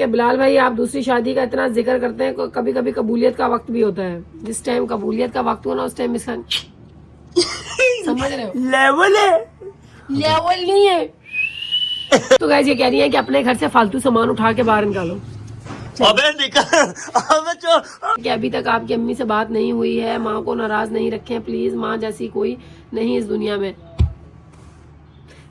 कि बिलाल भाई आप दूसरी शादी का इतना जिक्र करते हैं, कभी कभी कबूलियत का वक्त भी होता है। जिस टाइम कबूलियत का वक्त हुआ ना उस टाइम इसका समझ रहे हो, लेवल नहीं है। तो गाइस ये कह रही है कि अपने घर से फालतू सामान उठा के बाहर निकालो। अबे निकल, कि अभी तक आपकी अम्मी से बात नहीं हुई है, माँ को नाराज नहीं रखें प्लीज, माँ जैसी कोई नहीं इस दुनिया में।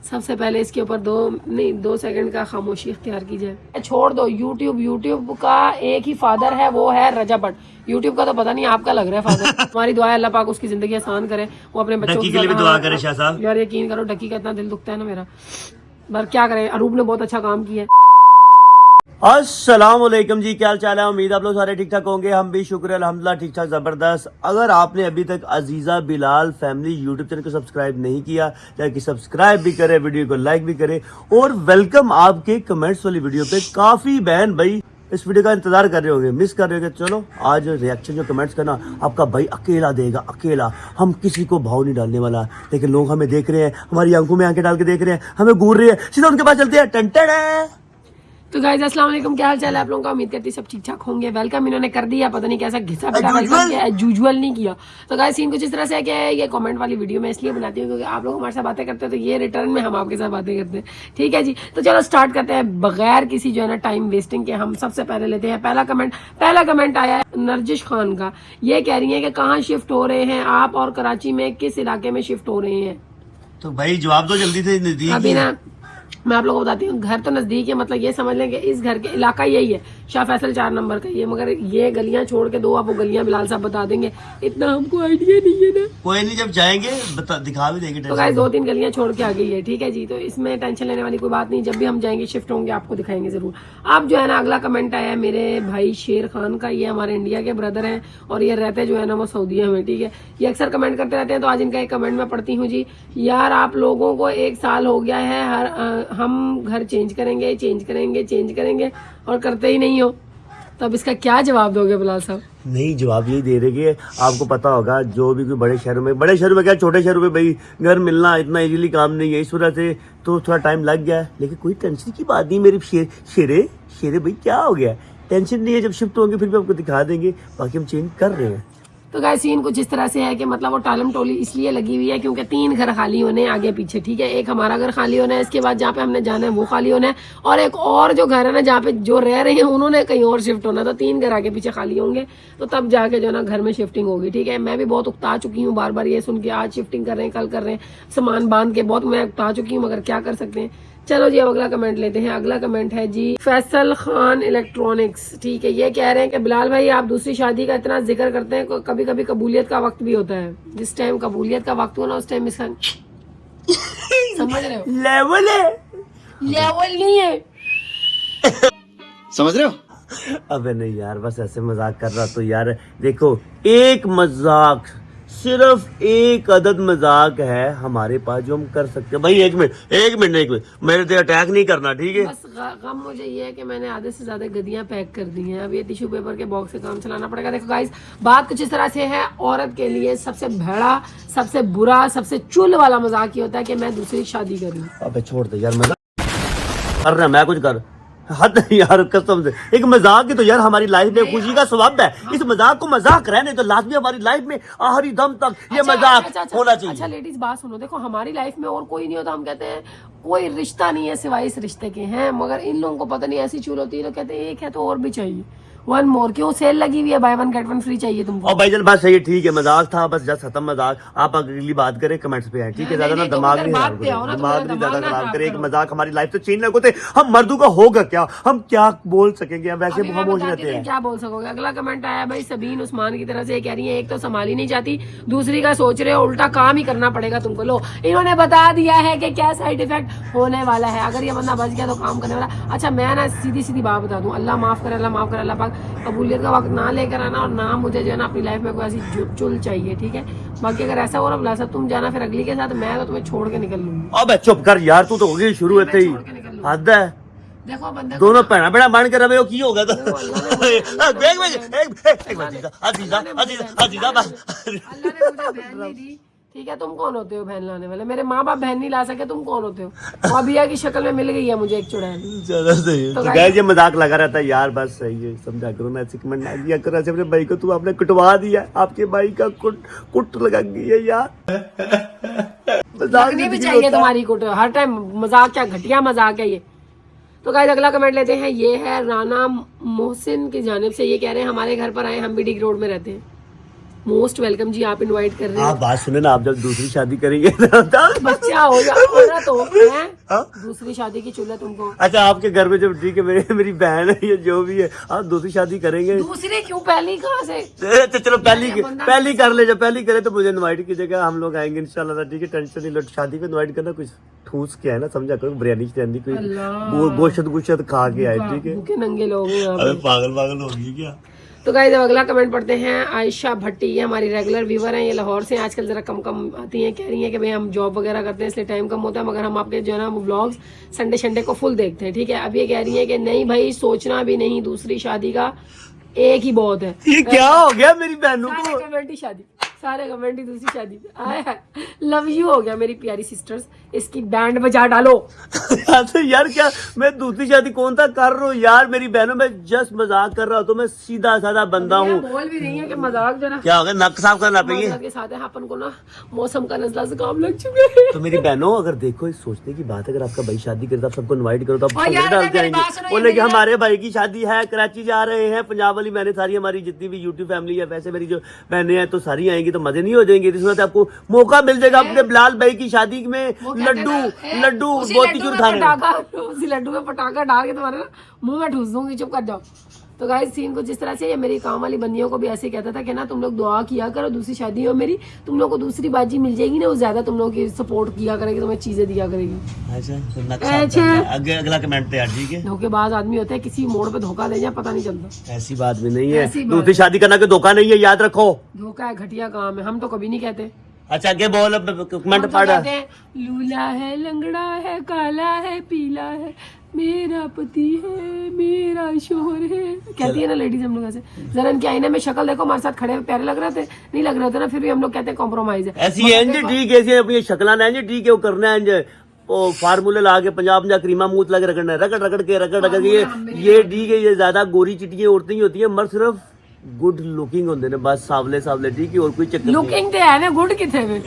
सबसे पहले इसके ऊपर 2 सेकंड का खामोशी इख्तियार कीजिए। छोड़ दो यूट्यूब का एक ही फादर है, वो है रजा भट्ट। यूट्यूब का तो पता नहीं आपका लग रहा है फादर। हमारी दुआ है अल्लाह पाक उसकी जिंदगी आसान करे, वो अपने बच्चों के लिए भी दुआ करे। शाह साहब यार यकीन करो डक्की का इतना दिल दुखता है ना मेरा, पर क्या करें, अरूब ने बहुत अच्छा काम किया है। अस्सलाम वालेकुम जी, क्या हाल चाल है। उम्मीद आप लोग सारे ठीक ठाक होंगे, हम भी शुक्र अल्हम्दुलिल्लाह ठीक ठाक जबरदस्त। अगर आपने अभी तक अजीजा बिलाल फैमिली यूट्यूब चैनल को सब्सक्राइब नहीं किया, कि सब्सक्राइब भी करें, वीडियो को लाइक भी करें, और वेलकम आपके कमेंट्स वाली वीडियो पे। काफी बहन भाई इस वीडियो का इंतजार कर रहे होंगे, मिस कर रहे होंगे। चलो आज रिएक्शन जो कमेंट्स करना आपका भाई अकेला देगा, अकेला। हम किसी को भाव नहीं डालने वाला, लेकिन लोग हमें देख रहे हैं, हमारी आंखों में आंखें डाल के देख रहे हैं, हमें घूर रहे हैं, सीधा उनके पास चलते हैं। टन तो गाइस अस्सलाम वालेकुम, क्या हाल चाल है आप लोगों का। उम्मीद करती सब ठीक ठाक होंगे। वेलकम इन्होंने कर दिया, पता नहीं कैसा घिसा पिटा वेलकम किया, यूजुअल नहीं किया। तो गाइस सीन कुछ इस तरह से है कि ये कमेंट वाली वीडियो मैं इसलिए बनाती हूँ क्योंकि आप लोग हमारे साथ बातें करते हैं, तो ये रिटर्न में हम आपके साथ बातें करते हैं। ठीक है जी, तो चलो स्टार्ट करते हैं बगैर किसी जो है ना टाइम वेस्टिंग के। हम सबसे पहले लेते हैं पहला कमेंट आया है नरजिश खान का। ये कह रही है कि कहाँ शिफ्ट हो रहे हैं आप और कराची में किस इलाके में शिफ्ट हो रहे हैं। तो भाई जवाब दो जल्दी से। नजदीक अभी ना मैं आप लोगों को बताती हूँ, घर तो नजदीक है, मतलब ये समझ लें कि इस घर के इलाका यही है, शाह फैसल 4 नंबर का ये, मगर ये गलियां छोड़ के दो आप वो गलियां बिलाल साहब बता देंगे, इतना हमको आइडिया नहीं है ना। कोई नहीं, जब जाएंगे दिखा भी देंगे। तो गाइस 2-3 गलियां छोड़ के आ गई है, ठीक है जी, तो इसमें टेंशन लेने वाली कोई बात नहीं। जब भी हम जाएंगे शिफ्ट होंगे आपको दिखाएंगे जरूर। अब जो है ना अगला कमेंट आया है मेरे भाई शेर खान का। ये हमारे इंडिया के ब्रदर हैं और ये रहते जो है ना वो सऊदीया में। ठीक है, ये अक्सर कमेंट करते रहते हैं, तो आज इनका एक कमेंट मैं पढ़ती हूँ जी। यार आप लोगों को 1 साल हो गया है, हम घर चेंज करेंगे और करते ही नहीं हो, तो अब इसका क्या जवाब दोगे बिलाल साहब। नहीं, जवाब यही दे रहे कि आपको पता होगा जो भी कोई बड़े शहरों में क्या छोटे शहरों में भाई घर मिलना इतना इजीली काम नहीं है, इस वजह से तो थोड़ा टाइम लग गया है। लेकिन कोई टेंशन की बात नहीं मेरे शेरे भाई, क्या हो गया, टेंशन नहीं है। जब शिफ्ट होंगे फिर भी आपको दिखा देंगे, बाकी हम चेंज कर रहे हैं। तो गाइस सीन कुछ इस तरह से है कि मतलब वो टालम टोली इसलिए लगी हुई है क्योंकि 3 घर खाली होने हैं आगे पीछे। ठीक है, एक हमारा घर खाली होना है, इसके बाद जहाँ पे हमने जाना है वो खाली होना है, और एक और जो घर है ना जहाँ पे जो रह रहे हैं उन्होंने कहीं और शिफ्ट होना है, तो 3 घर आगे पीछे खाली होंगे, तो तब जाके जो ना घर में शिफ्टिंग होगी। ठीक है, मैं भी बहुत उकता चुकी हूँ बार बार ये सुन के, आज शिफ्टिंग कर रहे हैं, कल कर रहे हैं, सामान बांध के बहुत मैं उकता चुकी हूँ, मगर क्या कर सकते हैं। चलो जी अब अगला कमेंट लेते हैं। अगला कमेंट है जी फैसल खान इलेक्ट्रॉनिक्स। ठीक है, ये कह रहे हैं कि बिलाल भाई आप दूसरी शादी का इतना जिक्र करते हैं, कभी कभी कबूलियत का वक्त भी होता है। जिस टाइम कबूलियत का वक्त हुआ ना उस टाइम इसका समझ रहे हो, लेवल नहीं है। समझ रहे हो। अबे नहीं यार, बस ऐसे मजाक कर रहा। तो यार देखो, एक मजाक, सिर्फ एक अदद मजाक है हमारे पास जो हम कर सकते हैं। भाई एक मिनट मेरे पे अटैक नहीं करना, ठीक है। बस गम मुझे ये है कि मैंने आधे से ज्यादा गद्दियां पैक कर दी हैं, अब ये टिश्यू पेपर के बॉक्स से काम चलाना पड़ेगा। देखो गाइस बात कुछ इस तरह से है, औरत के लिए सबसे भैड़ा, सबसे बुरा, सबसे चुल वाला मजाक ये होता है कि मैं दूसरी शादी करूं। अबे छोड़ दे यार, मजाक कर रहा मैं कुछ कर हद यार, कसम से। एक मजाक ही तो यार हमारी लाइफ में खुशी का सबब है। इस मजाक को मजाक रहने तो लाजमी हमारी लाइफ में आखिरी दम तक ये मजाक होना चाहिए। अच्छा लेडीज बात सुनो, देखो हमारी लाइफ में और कोई नहीं होता, हम कहते हैं कोई रिश्ता नहीं है सिवाय इस रिश्ते के हैं, मगर इन लोगों को पता नहीं ऐसी चूल होती है, तो कहते हैं एक है तो और भी चाहिए, 1 मोर। क्यों सेल लगी हुई है, बाय 1 गेट 1 फ्री चाहिए तुमको। और भाई बात सही है, ठीक है, मजाक था, बस जस्ट खत्म मजाक। आप अगली बात करें कमेंट्स पे है, ठीक है, ज्यादा ना दिमाग नहीं ज्यादा खराब करे। एक मजाक हमारी लाइफ से छीन होते, हम मर्दों का होगा क्या, हम क्या बोल सकेंगे, वैसे खामोश रहते हैं, क्या बोल सकोगे। अगला कमेंट आया भाई सबीन उस्मान की तरफ से, कह रही है एक तो संभाली नहीं जाती, दूसरी का सोच रहे हो, उल्टा काम ही करना पड़ेगा तुमको। लो इन्होंने बता दिया है कि क्या साइड इफेक्ट होने वाला है, अगर ये बंदा बच गया तो काम करने वाला। अच्छा मैं ना सीधी बात बता दूं, अल्लाह माफ करे, अल्लाह पाक कबूलियत का वक्त ना लेकर आना, और ना मुझे जो है ना अपनी लाइफ में कोई ऐसी चुल चाहिए। ठीक है, बाकी अगर ऐसा हो रहा तुम जाना फिर अगली के साथ, मैं तो तुम्हें छोड़ के निकल लूंगी। अबे चुप कर यार, तू तो हो गई शुरू होते ही हद है। देखो बंदे दोनों भैन बन के रहे हो, की होगा ठीक है, तुम कौन होते हो बहन लाने वाले? मेरे माँ बाप बहन नहीं ला सके, तुम कौन होते हो? और अभिया की शक्ल में मिल गई है मुझे एक चुड़ैल। ज्यादा सही है। तो गाइस ये मजाक लगा रहता है यार, बस सही है, समझा करो ना, ऐसे कमेंट ना दिया करो ऐसे। अपने भाई को तू आपने कुटवा दिया, आपके भाई का कुट लगा गई है यार। लगनी भी चाहिए तुम्हारी कुट, हर टाइम मजाक, क्या घटिया मजाक है ये। तो गाइस अगला कमेंट लेते हैं, ये है राना मोहसिन की जानिब से। ये कह रहे हैं हमारे घर पर आए, हम भी डिग रोड में रहते हैं। मोस्ट वेलकम जी, आप इनवाइट कर रहे हैं। आप बात सुने ना, आप जब दूसरी शादी करेंगे बच्चा हो जाए तो है दूसरी शादी की चुल्हा तुमको। अच्छा आपके घर में जब ठीक है मेरी बहन है या जो भी है, आप दूसरी शादी करेंगे। दूसरी क्यों, पहली कहाँ से? तो चलो पहली कर ले, जब पहली करे तो मुझे इनवाइट कीजिएगा, हम लोग आएंगे इंशाल्लाह। ठीक है, टेंशन नहीं लो। शादी पे इनवाइट करना, कुछ ठूस के है ना, समझा करो, बिरयानी कोई गोश्त खा के आए। ठीक है, भूखे नंगे लोग हैं। अरे पागल होगी क्या। तो गाइस अब अगला कमेंट पढ़ते हैं। आयशा भट्टी, ये हमारी रेगुलर व्यूवर हैं, ये लाहौर से। आजकल जरा कम आती हैं, कह रही हैं कि भाई हम जॉब वगैरह करते हैं इसलिए टाइम कम होता है, मगर हम आपके जो है ना व्लॉग्स संडे को फुल देखते हैं। ठीक है, अब ये कह रही हैं कि नहीं भाई, सोचना भी नहीं, दूसरी शादी का एक ही बहुत है। ये क्या हो गया मेरी बहनों को? सारे कमेंट ही दूसरी शादी पे आया। लव यू हो गया मेरी प्यारी सिस्टर्स, इसकी बैंड बजा डालो। यार क्या मैं दूसरी शादी कौन सा कर रहा हूँ यार, मेरी बहनों, मैं जस्ट मजाक कर रहा हूँ, तो मैं सीधा साधा बंदा हूँ। बोल भी नहीं है कि मजाक जरा क्या हो गया, नक साफ करना चाहिए के साथ है। अपन को ना मौसम का नजला से काम लग चुके हैं। तो मेरी बहनों, अगर देखो इस सोचने की बात है, अगर आपका भाई शादी करे तो आप सबको इनवाइट करो, तो आप और यार, डाल मेरी जाएंगे, बात सुनो, बोले कि हमारे भाई की शादी है, कराची जा रहे हैं, पंजाब वाली बहनें सारी, हमारी जितनी भी यूट्यूब फैमिली है, वैसे मेरी जो बहनें हैं तो सारी आएंगी, तो मजे नहीं हो जाएंगे। इस वक्त आपको मौका मिल जाएगा अपने बिलाल भाई की शादी में लड्डू मोतीचूर खाने। उसी लड्डू में पटाखा डाल के तुम्हारे ना मुंह में ठूस दूंगी, चुप कर जाओ। तो गाइस सीन कुछ इस तरह से, ये मेरी काम वाली बंदियों को भी ऐसे कहता था कि ना तुम लोग दुआ किया करो, दूसरी शादी हो मेरी, तुम लोग को दूसरी बाजी मिल जाएगी ना, वो ज्यादा तुम लोग की सपोर्ट किया करेगी, तुम्हें चीजें दिया करेगी। अच्छा अगला कमेंट यार, ठीक है। धोखेबाज आदमी होता है, किसी मोड़ पे धोखा दे जाए पता नहीं चलता। ऐसी बात भी नहीं है, दूसरी शादी करना कोई धोखा नहीं है, याद रखो। धोखा है, घटिया काम है, हम तो कभी नहीं कहते। अच्छा आगे बोल, कमेंट पढ़। लूला है, लंगड़ा है, काला है, पीला है, मेरा पति है, मेरा शोहर है, कहती है ना लेडीज हम लोग ऐसे। जरा इनके आईने में शक्ल देखो, हमारे साथ खड़े प्यारे लग रहे थे, नहीं लग रहे थे ना, फिर भी हम लोग कहते हैं कॉम्प्रोमाइज है। ऐसी है ठीक है, अपनी शक्ल ना ठीक है, वो करना है वो फार्मूले ला के पंजाब में क्रीमा मूत लगे रगड़ना है, रगड़ के ये ठीक है। ये ज्यादा गोरी चिटियां औरतें ही होती है, मर्द सिर्फ गुड लुकिंग होते हैं बस, सावले ठीक है, और कोई चक्कर लुकिंग तो है ना, गुड किथे में।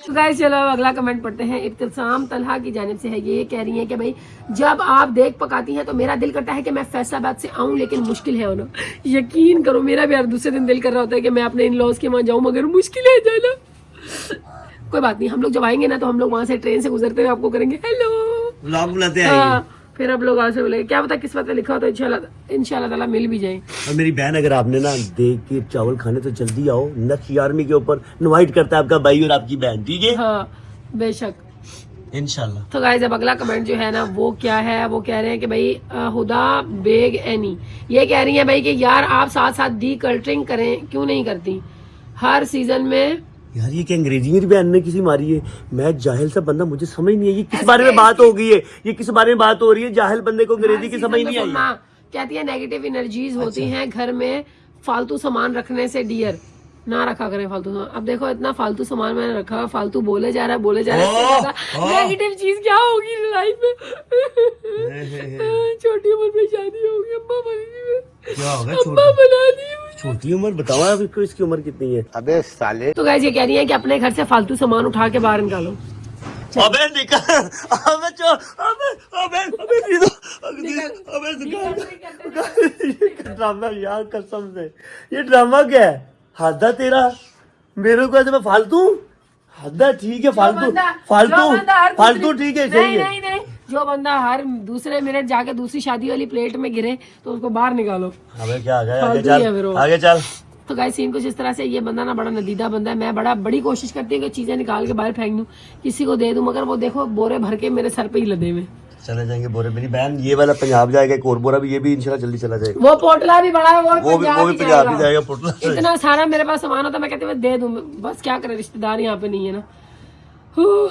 तो गाइस चलो अगला कमेंट पढ़ते हैं। इब्तिसाम तलहा की जानिब से है, ये कह रही है कि भाई जब आप देख पकाती हैं तो मेरा दिल करता है कि मैं फैसलाबाद से आऊं, लेकिन मुश्किल है होना। यकीन करो मेरा भी यार दूसरे दिन दिल कर रहा होता है कि मैं अपने इन लॉज के वहां जाऊं, मगर मुश्किल है जाना। कोई बात नहीं, हम लोग जब आएंगे ना तो हम लोग वहां से ट्रेन से गुजरते हुए आपको करेंगे हेलो व्लॉग बुलाते हैं। फिर अब लोग आज से बोलेंगे, क्या पता किस्मत में लिखा हो तो इंशाल्लाह ताला मिल भी जाए। और मेरी बहन, अगर आपने ना देख के चावल खाने तो जल्दी आओ, नेक्स्ट आर्मी के ऊपर इनवाइट करता है आपका भाई और आपकी बहन, ठीक है? हाँ बेशक, इंशाल्लाह। तो गाइस अब अगला कमेंट जो है ना वो क्या है, वो कह रहे हैं कि भाई हुदा बेग एनी, ये कह रही है भाई कि यार आप साथ साथ डी कल्टरिंग करें, क्यों नहीं करती हर सीजन में। यार ये क्या अंग्रेजी मेरी बहन ने किसी मारी है, मैं जाहिल सा बंदा, मुझे समझ नहीं है ये किस बारे में बात हो गई है, ये किस बारे में बात हो रही है, जाहिल बंदे को अंग्रेजी की समझ नहीं आई। कहती है नेगेटिव एनर्जीज होती हैं घर में, फालतू सामान रखने से डियर ना रखा करें फालतू सामान। अब देखो इतना फालतू सामान मैंने रखा, फालतू बोले जा रहा है, नेगेटिव चीज क्या होगी लाइफ में। छोटी उम्र में शादी होगी, अम्मा बनी, क्या होगा अम्मा बना दी। छोटी उम्र बताओ आप इसको, इसकी उम्र कितनी है? अबे साले। तो गाइस ये कह रही है कि अपने घर से फालतू सामान उठा के बाहर निकालो। अबे निकल, ड्रामा यार, कसम से ये ड्रामा क्या है? हादा तेरा मेरे को ऐसे में फालतू, हादा ठीक है, फालतू ठीक है, सही है। नहीं, जो बंदा हर दूसरे मिनट जाके दूसरी शादी वाली प्लेट में गिरे तो उसको बाहर निकालो। अबे क्या आगे चल। तो गाइस सीन कुछ इस तरह से, ये बंदा ना बड़ा नदीदा बंदा है, मैं बड़ी कोशिश करती हूँ कि चीजें निकाल के बाहर फेंक दूं, किसी को दे दूं, मगर वो देखो बोरे भर के मेरे सर पे ही लदे हुए। चले जाएंगे बोरे। मेरी बहन ये वाला पंजाब जाएगा, एक और बोरा भी, ये भी इंशाल्लाह जल्दी चला जाएगा। वो पोटला भी बड़ा है, वो भी पंजाब ही जाएगा पोटला। इतना सारा मेरे पास सामान होता, मैं कहती हूँ दे दूं, बस क्या करे, रिश्तेदार यहाँ पे नहीं है ना।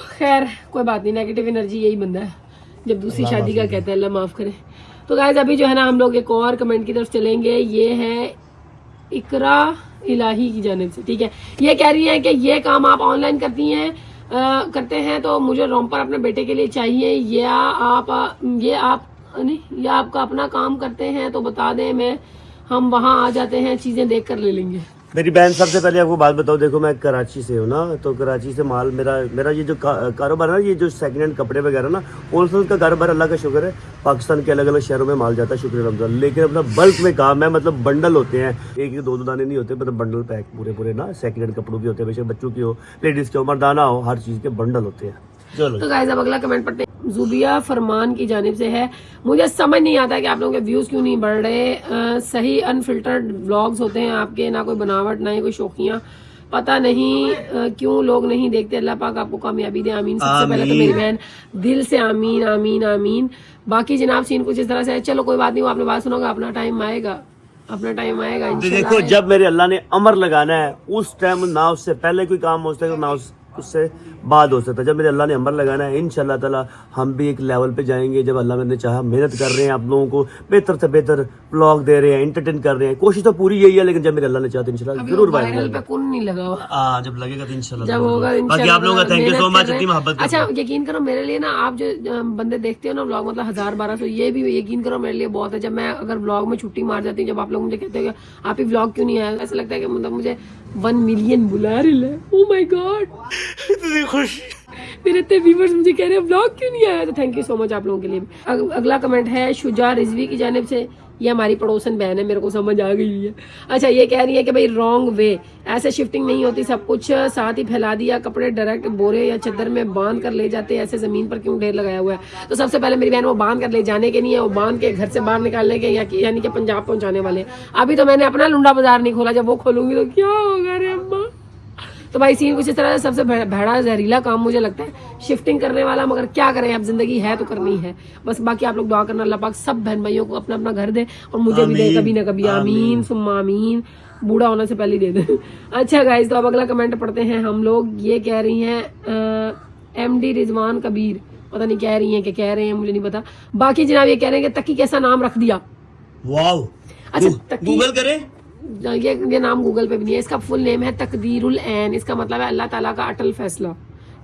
खैर कोई बात नहीं, नेगेटिव एनर्जी यही बंदा है जब दूसरी शादी का कहता है, अल्लाह माफ करे। तो गाइस अभी जो है ना हम लोग एक और कमेंट की तरफ चलेंगे। ये है इकरा इलाही की जानिब से, ठीक है। ये कह रही है कि ये काम आप ऑनलाइन करती हैं करते हैं तो मुझे रोम्पर अपने बेटे के लिए चाहिए, या आपका अपना काम करते हैं तो बता दें, हम वहाँ आ जाते हैं, चीजें देख कर ले लेंगे। मेरी बहन, सबसे पहले आपको बात बताओ, देखो मैं कराची से हूँ ना, तो कराची से माल मेरा ये जो कारोबार है ना, ये जो सेकंड हैंड कपड़े वगैरह ना, होलसेल का कारोबार, अल्लाह का शुक्र है, पाकिस्तान के अलग अलग शहरों में माल जाता है, शुक्र रमजान। लेकिन अपना बल्क में काम है, मतलब बंडल होते हैं, एक दो दाने नहीं होते, मतलब बंडल पैक पूरे ना, सेकंड हैंड कपड़ों के होते हैं, बेशक बच्चों की हो, लेडीज के हो, मर्दाना हो, हर चीज के बंडल होते हैं। चलो तो गाइस अब अगला कमेंट पढ़ते हैं। जुबिया फरमान की जानिब से है, मुझे समझ नहीं आता कि आप लोगों के व्यूज क्यों नहीं बढ़ रहे, सही अनफिल्टर्ड व्लॉग्स होते हैं आपके, ना कोई बनावट ना ही कोई शौकियाँ, पता नहीं क्यों लोग नहीं देखते। अल्लाह पाक आपको कामयाबी दे, आमीन। सबसे पहले तो मेरी बहन दिल से आमीन आमीन आमीन। बाकी जनाब सीन कुछ इस तरह से है, चलो कोई बात नहीं, वो आपने बात सुनोगा, अपना टाइम आएगा, अपना टाइम आएगा इंशाल्लाह। देखो जब मेरे अल्लाह ने अमर लगाना है उस टाइम, ना उससे पहले कोई काम हो सकता है, ना उससे बाद हो सकता है। जब मेरे अल्लाह ने अमर लगाना है, इंशाल्लाह ताला हम भी एक लेवल पे जाएंगे। जब अल्लाह ने चाहा, मेहनत कर रहे हैं, आप लोगों को बेहतर से बेहतर व्लॉग दे रहे हैं, एंटरटेन कर रहे हैं, कोशिश तो पूरी यही है, लेकिन जब मेरे अल्लाह ने चाहा तो इंशाल्लाह जरूर वायरल पे कौन नहीं लगा हुआ, जब लगेगा तो इंशाल्लाह जब होगा बाकी आप लोगों का थैंक यू सो मच, इतनी मोहब्बत। अच्छा यकीन करो मेरे लिए ना, आप जो बंदे देखते हो ना व्लॉग, मतलब 1000-1200, ये भी यकीन करो मेरे लिए बहुत है। जब मैं अगर व्लॉग में छुट्टी मार जाती हूँ, जब आप लोग मुझे कहते हैं आप ही व्लॉग क्यों नहीं आए, ऐसा लगता है कि मतलब मुझे 1 मिलियन बुला रहे हैं। ओह माय गॉड, इतनी खुशी, मेरे इतने व्यूअर्स मुझे कह रहे हैं व्लॉग क्यों नहीं आया, तो थैंक यू सो मच आप लोगों के लिए। अगला कमेंट है शुजा रिजवी की जानिब से, ये हमारी पड़ोसन बहन है, मेरे को समझ आ गई है। अच्छा ये कह रही है कि भाई रॉन्ग वे, ऐसे शिफ्टिंग नहीं होती, सब कुछ साथ ही फैला दिया, कपड़े डायरेक्ट बोरे या चादर में बांध कर ले जाते, ऐसे जमीन पर क्यों ढेर लगाया हुआ है। तो सबसे पहले मेरी बहन, वो बांध कर ले जाने के नहीं है, वो बांध के घर से बाहर निकालने के, यानी कि पंजाब पहुंचाने वाले। अभी तो मैंने अपना लुंडा बाजार नहीं खोला, जब वो खोलूंगी तो क्या होगा रे अम्मा। तो भाई सीन कुछ इस तरह से, सबसे बड़ा जहरीला काम मुझे लगता है शिफ्टिंग करने वाला, मगर क्या करें, अब जिंदगी है तो करनी है बस। बाकी आप लोग दुआ करना, अल्लाह पाक सब बहन भाइयों को अपना अपना घर दे, और मुझे भी दे कभी ना कभी, आमीन सुम्मा आमीन, बूढ़ा होने से पहले दे दे। अच्छा गाइस, तो अब अगला कमेंट पढ़ते हैं हम लोग। ये कह रही हैं MD रिजवान कबीर, पता नहीं कह रही हैं कि कह रहे हैं, मुझे नहीं पता। बाकी जनाब ये कह रहे हैं कि तकी कैसा नाम रख दिया। वाओ, अच्छा तकी, गूगल करें, ये नाम गूगल पे भी नहीं है, इसका फुल नेम है तकदीरुल ऐन, इसका मतलब है अल्लाह ताला का अटल फैसला,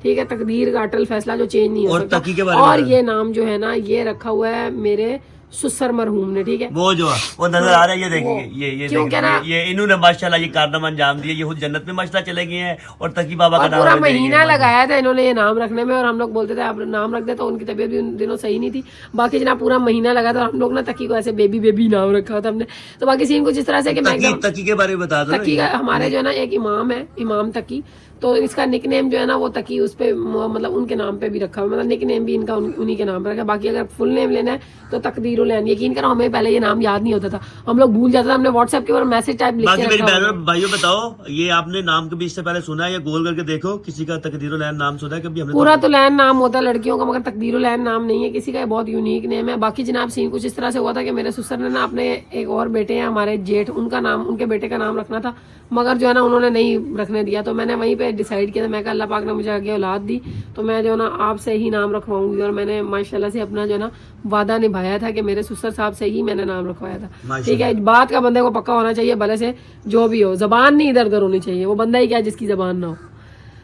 ठीक है, तकदीर का अटल फैसला जो चेंज नहीं हो सकता। और ये नाम जो है ना, ये रखा हुआ है मेरे सुसर मरहूम ने, ठीक है, वो जो वो नजर आ रहा है, ये देखिए, ये क्योंकि ना ये इन्होंने माशाल्लाह ये कारनामा अंजाम दिए, ये खुद जन्नत में माशाल्लाह चले गए हैं, और तकी बाबा का नाम पूरा महीना लगाया था इन्होंने ये नाम रखने में, और हम लोग बोलते थे आप नाम रख दे, तो उनकी तबीयत भी उन दिनों सही नहीं थी। बाकी जना पूरा महीना लगा था, हम लोग ना तकी को ऐसे बेबी नाम रखा था हमने। तो बाकी सीन कुछ इस तरह से कि मैं तकी के बारे में बता दो। तकी का हमारे जो है ना एक इमाम है, इमाम तकी, तो इसका निकनेम जो है ना वो तकी, उस पे मतलब उनके नाम पे भी रखा हुआ, मतलब निकनेम भी इनका उन्हीं के नाम पे रखा। बाकी अगर फुल नेम लेना है तो तकदीरुल ऐन। यकीन करो हमें पहले ये नाम याद नहीं होता था, हम लोग भूल जाते थे, हमने व्हाट्सएप के ऊपर मैसेज टाइप लिख के बाकी मेरी रखा बहनों भाइयों बताओ, ये आपने नाम कभी इससे पहले सुना है, या गोल करके देखो किसी का तकदीरुल ऐन नाम सुना है कभी? हमने पूरा तो लैन नाम होता है लड़कियों का, मगर तकदीरुल ऐन नाम नहीं है किसी का, बहुत यूनिक नेम है। बाकी जनाब सीन कुछ इस तरह से हुआ था कि मेरे ससुर ने ना अपने एक और बेटे हैं हमारे जेठ, उनका नाम, उनके बेटे का नाम रखना था, मगर जो है ना उन्होंने नहीं रखने दिया। तो मैंने वहीं पे डिसाइड किया था, मैं अल्लाह पाक ने मुझे आगे औलाद दी तो मैं जो है ना आपसे ही नाम रखवाऊंगी, और मैंने माशाल्लाह से अपना जो है ना वादा निभाया था कि मेरे ससुर साहब से ही मैंने नाम रखवाया था, ठीक है। बात का बंदे को पक्का होना चाहिए, भले से जो भी हो, जबान नहीं इधर उधर होनी चाहिए, वो बंदा ही क्या जिसकी जबान ना हो।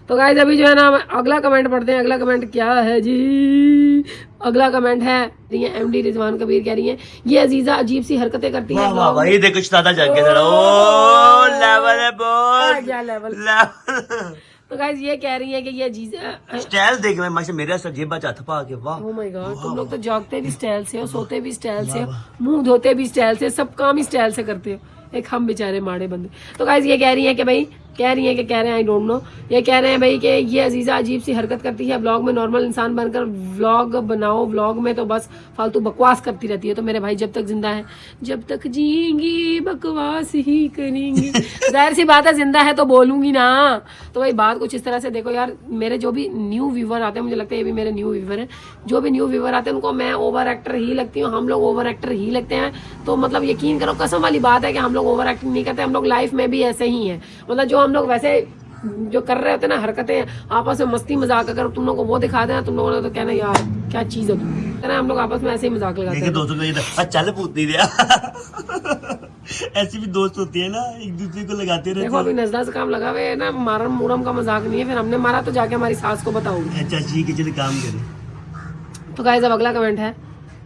तो गाइस अभी जो है ना अगला कमेंट पढ़ते हैं। अगला कमेंट क्या है जी? अगला कमेंट है MD रिजवान कबीर कह रही है, ये अजीजा अजीब सी हरकतें करती है। वाह वाह, ये देखो दादा जाके जरा, ओ लेवल है बहुत, क्या लेवल। तो गाइस ये कह रही है कि ये अजीजा स्टाइल देख मैं माशा मेरे से जेबा चाहता पा के, वाह ओह माय गॉड, तुम लोग तो जागते भी स्टाइल से हो, सोते भी स्टाइल से हो, मुंह धोते भी स्टाइल से, सब काम ही स्टाइल से करते हो, एक हम बेचारे माड़े बंदे। तो गाइस ये कह रही है कि भाई कह रही है कि कह रहे हैं आई डोंट नो, ये कह रहे हैं भाई कि ये अजीजा अजीब सी हरकत करती है, व्लॉग में नॉर्मल इंसान बनकर व्लॉग बनाओ, व्लॉग में तो बस फालतू बकवास करती रहती है। तो मेरे भाई जब तक जिंदा है, जब तक जिएंगी बकवास ही करेंगी, जाहिर सी बात है जिंदा है तो बोलूंगी ना। तो भाई बात कुछ इस तरह से देखो यार, मेरे जो भी न्यू व्यूवर आते हैं, मुझे लगता है ये भी मेरे न्यू व्यूवर हैं, जो भी न्यू व्यूवर आते हैं उनको मैं ओवर एक्टर ही लगती हूँ, हम लोग ओवर एक्टर ही लगते हैं। तो मतलब यकीन करो कसम वाली बात है कि हम लोग ओवर एक्टिंग नहीं करते, हम लोग लाइफ में भी ऐसे ही हैं, मतलब जो हम लोग वैसे जो कर रहे होते हैं ना हरकतें आपस में मस्ती मजाक, अगर तुम लोगों को वो दिखा देना तुम लोगों ने तो कहना यार क्या चीज है तुम, हम लोग आपस में ऐसे ही मजाक लगाते हैं। दोस्तों चल पूछ नहीं दिया ऐसी भी दोस्त होती है ना, एक दूसरे को लगाते रहते देखो अभी नजला से काम लगा हुआ है ना, मारम मुरम का मजाक नहीं है, फिर हमने मारा तो जाके हमारी सास को बताऊंगी। अच्छा ठीक है, चलिए काम करें। तो गाइस अब अगला कमेंट है,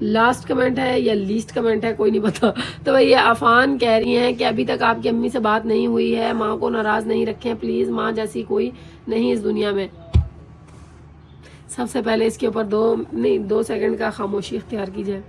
लास्ट कमेंट है या लीस्ट कमेंट है कोई नहीं पता। तो भाई ये अफान कह रही हैं कि अभी तक आपकी अम्मी से बात नहीं हुई है, माँ को नाराज नहीं रखें प्लीज, माँ जैसी कोई नहीं इस दुनिया में। सबसे पहले इसके ऊपर 2 सेकंड का खामोशी इख्तियार कीजिए।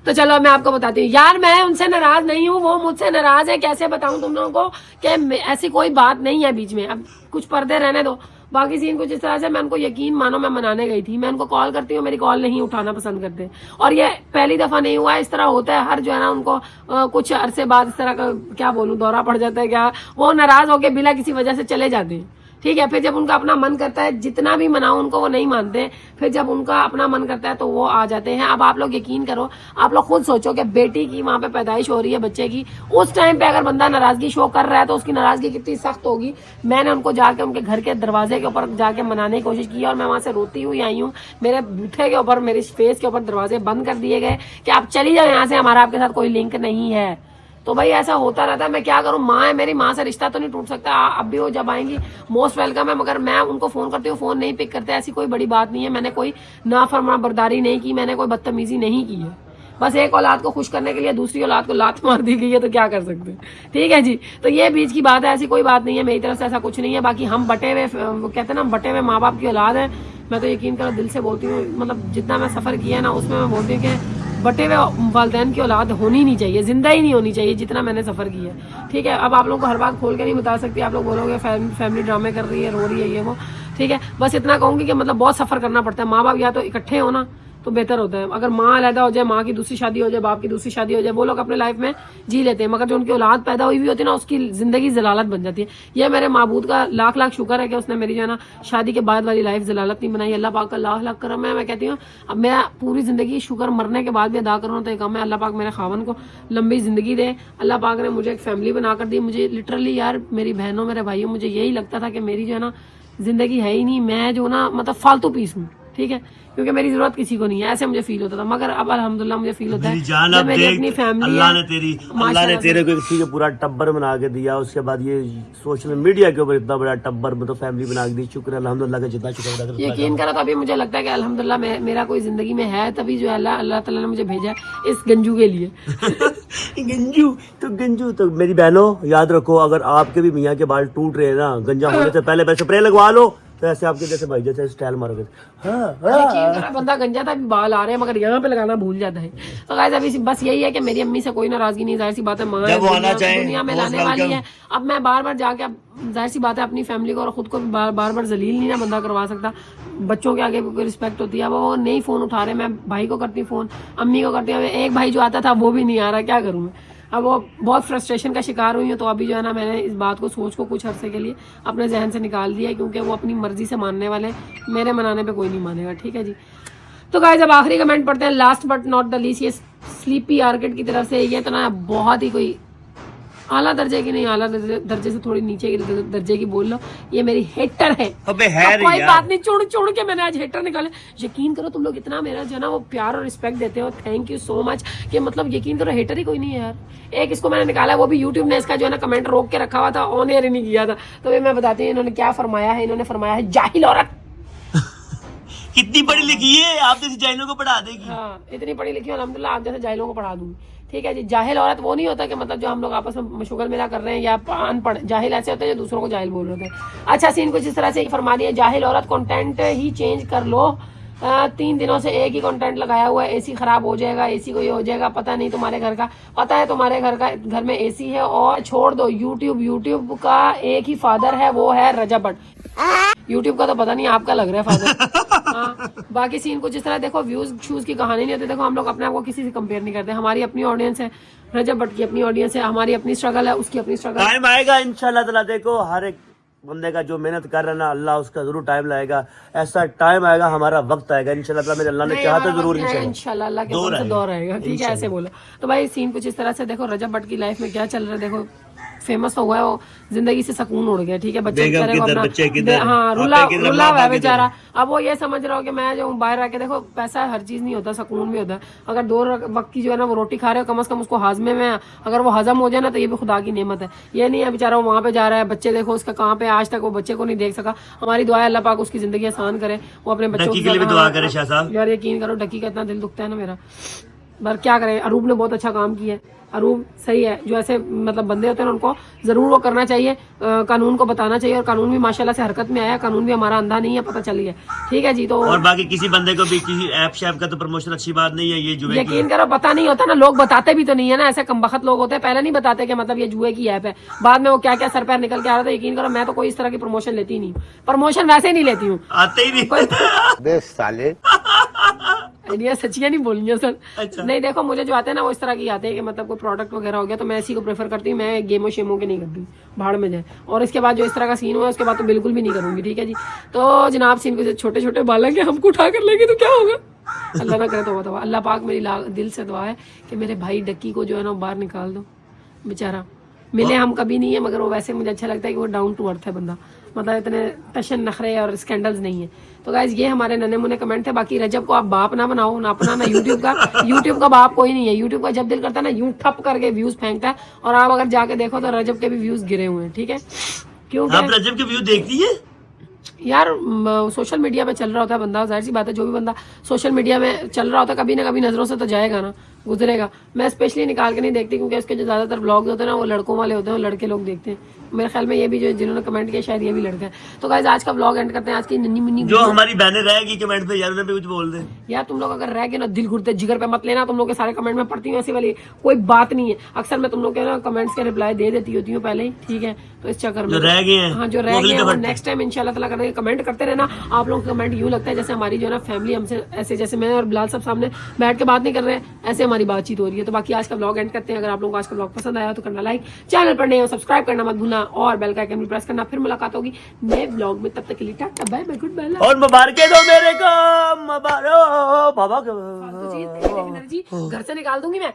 तो चलो मैं आपको बताती हूँ यार, मैं उनसे नाराज नहीं हूँ, वो मुझसे नाराज है। कैसे बताऊं तुम लोगों को कि ऐसी कोई बात नहीं है बीच में। अब कुछ पर्दे रहने दो, बाकी सीन कुछ इस तरह से, मैं उनको यकीन मानो मैं मनाने गई थी, मैं उनको कॉल करती हूँ, मेरी कॉल नहीं उठाना पसंद करते। और ये पहली दफा नहीं हुआ, इस तरह होता है हर जो है ना उनको कुछ अरसे बाद इस तरह का क्या बोलूं दौरा पड़ जाता है क्या, वो नाराज होकर बिना किसी वजह से चले जाते हैं। ठीक है, फिर जब उनका अपना मन करता है, जितना भी मनाओ उनको वो नहीं मानते, फिर जब उनका अपना मन करता है तो वो आ जाते हैं। अब आप लोग यकीन करो, आप लोग खुद सोचो कि बेटी की वहां पे पैदाइश हो रही है बच्चे की, उस टाइम पे अगर बंदा नाराजगी शो कर रहा है तो उसकी नाराजगी कितनी सख्त होगी। मैंने उनको जाके उनके घर के दरवाजे के ऊपर जाके मनाने की कोशिश की और मैं वहां से रोती हुई आई हूँ। मेरे बूथे के ऊपर, मेरे फेस के ऊपर दरवाजे बंद कर दिए गए कि आप चली जाओ यहाँ से, हमारा आपके साथ कोई लिंक नहीं है। तो भाई ऐसा होता रहता है, मैं क्या करूं, माँ है मेरी, माँ से रिश्ता तो नहीं टूट सकता। अब भी वो जब आएंगी मोस्ट वेलकम है, मगर मैं उनको फोन करती हूँ, फोन नहीं पिक करते। ऐसी कोई बड़ी बात नहीं है, मैंने कोई नाफरमाबरदारी नहीं की, मैंने कोई बदतमीजी नहीं की है। बस एक औलाद को खुश करने के लिए दूसरी औलाद को लात मार दी गई है, तो क्या कर सकते हैं। ठीक है जी, तो ये बीच की बात है, ऐसी कोई बात नहीं है, मेरी तरफ से ऐसा कुछ नहीं है। बाकी हम बटे हुए, वो कहते हैं ना बटे हुए माँ बाप की औलाद है। मैं तो यकीन करो दिल से बोलती हूँ, मतलब जितना मैं सफर किया है ना उसमें मैं बोलती हूँ कि बटे हुए वालिदैन की औलाद होनी नहीं चाहिए, जिंदा ही नहीं होनी चाहिए, जितना मैंने सफर किया है। ठीक है, अब आप लोगों को हर बात खोल के नहीं बता सकती, आप लोग बोलोगे फैमिली ड्रामे कर रही है, रो रही है, ये वो। ठीक है, बस इतना कहूंगी कि मतलब बहुत सफर करना पड़ता है। माँ बाप या तो इकट्ठे होना तो बेहतर होता है। अगर माँ अलहदा हो जाए, माँ की दूसरी शादी हो जाए, बाप की दूसरी शादी हो जाए, वो लोग अपने लाइफ में जी लेते हैं, मगर जो उनकी औलाद पैदा हुई हुई होती है ना, उसकी जिंदगी जलालत बन जाती है। ये मेरे माबूद का लाख लाख शुक्र है कि उसने मेरी जो है ना शादी के बाद वाली लाइफ जलालत नहीं बनाई। अल्लाह पाक का लाख लाख करम है। मैं कहती हूँ अब मैं पूरी जिंदगी शुक्र मरने के बाद भी अदा करूँ तो एक काम है, अल्लाह पाक मेरे खावन को लंबी जिंदगी दे। अल्लाह पाक ने मुझे एक फैमिली बनाकर दी। मुझे लिटरली यार, मेरी बहनों मेरे भाइयों, मुझे यही लगता था कि मेरी जो है ना जिंदगी है ही नहीं, मैं जो ना मतलब फालतू पीस हूँ। ठीक है, क्योंकि मेरी जरूरत किसी को नहीं है, ऐसे मुझे फील होता था। मगर अब अल्हम्दुलिल्लाह मुझे फील होता है जब मेरी अपनी फैमिली है। अल्लाह ने तेरे को ठीक है पूरा टब्बर बना के दिया, उसके बाद ये सोशल मीडिया के ऊपर इतना बड़ा टब्बर मतलब फैमिली बना के दी। शुक्र है अल्हम्दुलिल्लाह का, जितना शुक्र अदा करो। यकीन करो तो अभी मुझे लगता है कि अल्हम्दुलिल्लाह मेरा कोई जिंदगी में है, तभी जो है अल्लाह ताला ने मुझे भेजा है इस गंजू के लिए। गंजू तो मेरी बहनों याद रखो, अगर आपके भी मियाँ के बाल टूट रहे हैं ना, गंजा होने से पहले स्प्रे लगवा लो, तो ऐसे आपके जैसे भाई जैसे स्टाइल मारोगे। हाँ। बंदा गंजा था, बाल आ रहे हैं, मगर यहाँ पे लगाना भूल जाता है। तो गाइस अभी बस यही है कि मेरी अम्मी से कोई नाराजगी नहीं, जाहिर सी बात है, माँ दुनिया में लाने वाली है। अब मैं बार बार जाके, अब जाहिर सी बात है अपनी फैमिली को और खुद को बार बार जलील नहीं ना बंदा करवा सकता। बच्चों के आगे कोई रिस्पेक्ट होती है। वो नहीं फोन उठा रहे, मैं भाई को करती हूँ फोन, अम्मी को करती हूँ, एक भाई जो आता था वो भी नहीं आ रहा, क्या करूँ मैं। अब वो बहुत फ्रस्ट्रेशन का शिकार हुई है, तो अभी जो है ना मैंने इस बात को सोच को कुछ अरसे के लिए अपने जहन से निकाल दिया है, क्योंकि वो अपनी मर्जी से मानने वाले, मेरे मनाने पे कोई नहीं मानेगा। ठीक है जी, तो गाइस अब आखिरी कमेंट पढ़ते हैं, last but not the least. ये स्लीपी आर्किड की तरफ से, ये तो ना बहुत ही कोई आला दर्जे की नहीं, आला दर्जे से थोड़ी नीचे के दर्जे की बोल लो, ये मेरी हेटर है। अबे है कोई बात नहीं, चुड़ के मैंने आज हेटर निकाले। यकीन करो तुम लोग इतना मेरा जो है ना वो प्यार और रिस्पेक्ट देते हो, थैंक यू सो मच। कि मतलब यकीन करो हेटर ही कोई नहीं है यार। एक इसको मैंने निकाला, वो भी यूट्यूब ने इसका जो है ना कमेंट रोक के रखा हुआ था, ऑन एयर ही नहीं किया था। तो ये मैं बताती हूँ इन्होंने क्या फरमाया है। इन्होंने फरमाया है जाहिल औरत। कितनी पढ़ी लिखी है, आप जैसे जाहिलों को पढ़ा देगी। हाँ, इतनी पढ़ी लिखी अल्हम्दुलिल्लाह, आप जैसे जाहिलों को पढ़ा दूंगी। ठीक है जी, जाहिल औरत वो नहीं होता कि मतलब जो हम लोग आपस में मशगल मिला कर रहे हैं, या अनपढ़। जाहिल ऐसे होते हैं जो दूसरों को जाहिल बोल रहे थे। अच्छा सीन कुछ इस तरह से फरमा दिया, जाहिल औरत कंटेंट ही चेंज कर लो, 3 दिनों से एक ही कंटेंट लगाया हुआ है, एसी खराब हो जाएगा, एसी को ये हो जाएगा, पता नहीं तुम्हारे घर का, पता है तुम्हारे घर में एसी है, और छोड़ दो यूट्यूब का एक ही फादर है, वो है रजब भट्ट। यूट्यूब का तो पता नहीं आपका लग रहा है फादर। हाँ, बाकी सीन कुछ इस तरह, देखो व्यूज शूज की कहानी नहीं होती। देखो हम लोग अपने आप को किसी से कंपेयर नहीं करते, हमारी अपनी ऑडियंस है, रजब भट्ट की अपनी ऑडियंस है, हमारी अपनी स्ट्रगल है, उसकी अपनी स्ट्रगल। टाइम आएगा इंशाल्लाह ताला, देखो हर एक बंदे का जो मेहनत कर रहा है ना, अल्लाह उसका जरूर टाइम लाएगा। ऐसा टाइम आएगा, हमारा वक्त आएगा इंशाल्लाह ताला, मेरे अल्लाह ने चाहा तो जरूर इंशाल्लाह अल्लाह के दौर आएगा। ठीक है, ऐसे बोलो। तो भाई सीन कुछ इस तरह से, देखो रजब भट्ट की लाइफ में क्या चल रहा है, देखो फेमस तो हुआ है, वो जिंदगी से सुकून उड़ गया, ठीक है। बच्चे बेगम बेचारे को किधर, बच्चे किधर, हाँ आपे रुला किधर, रुला हुआ है बाबा किधर? बेचारा। अब वो ये समझ रहा हो कि मैं जो हूँ बाहर आके, देखो पैसा हर चीज नहीं होता, सुकून भी होता है। अगर 2 वक्त की जो है ना वो रोटी खा रहे हो, कम से कम उसको हाजमे में अगर वो हजम हो जाए ना, तो ये भी खुदा की नेमत है। ये नहीं है बेचारा वो वहाँ पे जा रहा है, बच्चे देखो उसका कहाँ पे, आज तक वो बच्चे को नहीं देख सका। हमारी दुआ है अल्लाह पाक उसकी जिंदगी आसान करे, वो अपने बच्चों डक्की के लिए भी दुआ करे शाह साहब। यार यकीन करो डक्की का इतना दिल दुखता है ना मेरा, पर क्या करें। अरूब ने बहुत अच्छा काम किया है, अरूब सही है। जो ऐसे मतलब बंदे होते हैं उनको जरूर वो करना चाहिए, कानून को बताना चाहिए। और कानून भी माशाल्लाह से हरकत में आया, कानून भी हमारा अंधा नहीं है, पता चल गया, ठीक है जी। तो और बाकी किसी बंदे को भी किसी ऐप शैप का तो प्रमोशन अच्छी बात नहीं है, ये जुए की यकीन करो पता नहीं होता ना, लोग बताते भी तो नहीं है ना, ऐसे कमबख्त लोग होते हैं, पहले नहीं बताते कि मतलब ये जुए की ऐप है, बाद में वो क्या क्या सर पैर निकल के आ रहा था। यकीन करो मैं तो कोई इस तरह की प्रमोशन लेती ही नहीं हूँ, प्रमोशन वैसे ही नहीं लेती हूँ। आते ही नहीं। साले ये सच्चियां नहीं बोलिए सर। अच्छा। नहीं देखो मुझे जो आते हैं ना वो इस तरह की आते हैं कि मतलब कोई प्रोडक्ट वगैरह हो गया तो मैं इसी को प्रेफर करती हूँ, मैं गेमो शेमो के नहीं करती, भाड़ में जाए। और इसके बाद जो इस तरह का सीन हुआ उसके बाद तो बिल्कुल भी नहीं करूंगी, ठीक है जी। तो जनाब सीन को छोटे छोटे बालक है, हमको उठा कर लेंगे तो क्या होगा, अल्लाह ना करे तो बताओ। अल्लाह पाक मेरी दिल से दुआ है कि मेरे भाई डक्की को जो है ना बाहर निकाल दो, बेचारा। मिले हम कभी नहीं है, मगर वो वैसे मुझे अच्छा लगता है कि वो डाउन टू अर्थ है बंदा, मतलब इतने टशन नखरे और स्कैंडल्स नहीं है। तो गाइज ये हमारे नन्हे मुन्ने कमेंट थे। बाकी रजब को आप बाप ना बनाओ, ना अपना, ना यूट्यूब का बाप कोई नहीं है। यूट्यूब का जब दिल करता है ना यूं ठप करके व्यूज फेंकता है, और आप अगर जाके देखो तो रजब के भी व्यूज गिरे हुए हैं, ठीक है। क्योंकि आप रजब के व्यू देखती है यार सोशल मीडिया पे चल रहा होता है बंदा, जाहिर सी बात है जो भी बंदा सोशल मीडिया में चल रहा होता है कभी ना कभी नजरों से तो जाएगा ना, गुजरेगा। मैं स्पेशली निकाल के नहीं देखती क्योंकि उसके जो ज्यादातर ब्लॉग्स होते हैं ना वो लड़कों वाले होते हैं, वो लड़के लोग देखते हैं। मेरे ख्याल में ये भी जो जिन्होंने कमेंट किया शायद ये भी लड़का है। तो गाइस आज का ब्लॉग एंड करते हैं। आज की नन्ही मुन्नी जो हमारी बहनें रहेगी कमेंट पे, यार उन्हें भी कुछ बोल दे यार। तुम लोग अगर रह गए ना दिल घुटते जिगर पे मत लेना, तुम लोग के सारे कमेंट में पढ़ती हूँ, ऐसी वाली कोई बात नहीं है। अक्सर मैं तुम लोग के ना कमेंट्स के रिप्लाई दे देती होती हूँ पहले ही, ठीक है। तो इस चक्कर में जो रह गए हैं, हाँ जो रह गए हैं नेक्स्ट टाइम इंशाल्लाह ताला करेंगे। कमेंट करते रहना। आप लोगों के कमेंट यूँ लगता है जैसे हमारी जो है ना फैमिली हमसे ऐसे, जैसे मैं और बिलाल सब सामने बैठ के बात नहीं कर रहे हैं, ऐसे हमारी बातचीत हो रही है। तो बाकी आज का ब्लॉग एंड करते हैं। अगर आप लोगों को आज का ब्लॉग पसंद आया तो करना लाइक, चैनल पर नए हो सब्सक्राइब करना मत भूलना, और बेल का आइकन भी प्रेस करना। फिर मुलाकात होगी नए ब्लॉग में, तब तक के लिए tata bye bye, good bye. और मुबारक दो मेरे को, मुबारक बाबा को, घर से निकाल दूंगी मैं।